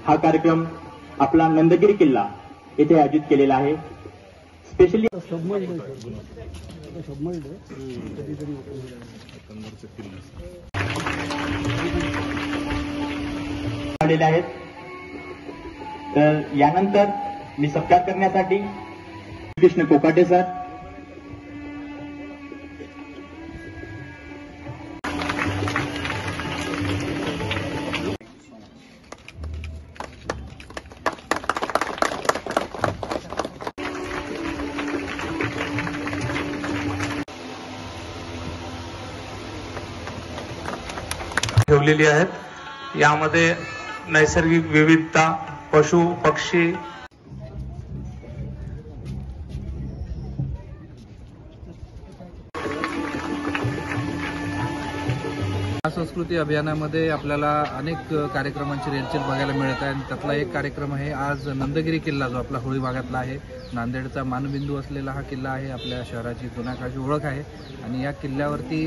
हा कार्यक्रम आपला नंदगिरी किल्ला येथे आयोजित केलेला आहे। स्पेशली आलेले आहेत। तर यानंतर मी सत्कार करण्यासाठी कृष्ण कोकाटे सर, ठेवलेली आहेत। यामध्ये नैसर्गिक विविधता, पशु पक्षी, संस्कृती अभियानामध्ये आपल्याला अनेक कार्यक्रमांची रेलचेल बघायला मिळत आहे आणि त्यातला एक कार्यक्रम आहे आज नंदगिरी किल्ला, जो आपला होळी भागातला आहे। नांदेडचा मानबिंदू असलेला हा किल्ला आहे, आपल्या शहराची जुन्या काळची ओळख आहे आणि या किल्ल्यावरती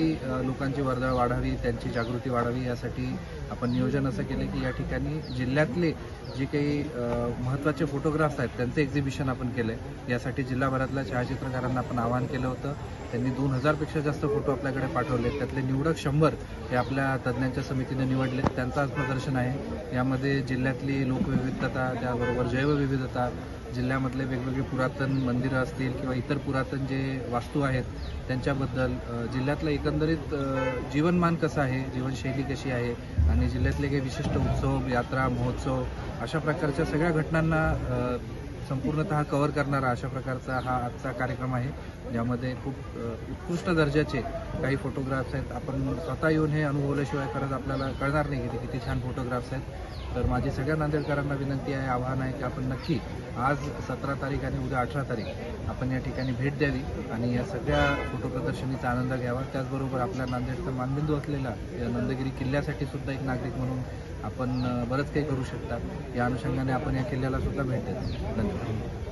लोकांची वर्दळ वाढावी, त्यांची जागृती वाढावी, यासाठी आपण नियोजन असं केलं की या ठिकाणी जिल्ह्यातले जे काही महत्त्वाचे फोटोग्राफ्स आहेत त्यांचं एक्झिबिशन आपण केलं आहे। यासाठी जिल्हाभरातल्या छायाचित्रकारांना आपण आवाहन केलं होतं। त्यांनी 2000 पेक्षा जास्त फोटो आपल्याकडे पाठवले। त्यातले निवडक 100 हे आपल्या तज्ज्ञांच्या समितीने निवडले। त्यांचं आज प्रदर्शन आहे। यामध्ये जिल्ह्यातली लोकविविधता, त्याबरोबर जैवविविधता, जिल्ह्यामधले वेगवेगळे पुरातन मंदिरं असतील किंवा इतर पुरातन जे वास्तू आहेत त्यांच्याबद्दल, जिल्ह्यातलं एकंदरीत जीवनमान कसं आहे, जीवनशैली कशी आहे आणि जिल्ह्यातले काही विशिष्ट उत्सव, यात्रा, महोत्सव अशा प्रकारच्या सगळ्या घटनांना संपूर्णतः कव्हर करणारा अशा प्रकारचा हा आजचा कार्यक्रम आहे, ज्यामध्ये खूप उत्कृष्ट दर्जाचे काही फोटोग्राफ्स आहेत। आपण स्वतः येऊन हे अनुभवल्याशिवाय खरंच आपल्याला कळणार नाही की किती छान फोटोग्राफ्स आहेत। तर माझी सगळ्या नांदेडकरांना विनंती आहे, आवाहन आहे की आपण नक्की आज 17 तारीख आणि उद्या 18 तारीख आपण या ठिकाणी भेट द्यावी आणि या सगळ्या फोटो प्रदर्शनीचा आनंद घ्यावा। त्याचबरोबर आपल्या नांदेडचा मानबिंदू असलेला या नंदगिरी किल्ल्यासाठी सुद्धा एक नागरिक म्हणून आपण बरंच काही करू शकता। या अनुषंगाने आपण या किल्ल्याला सुद्धा भेट द्या। धन्यवाद।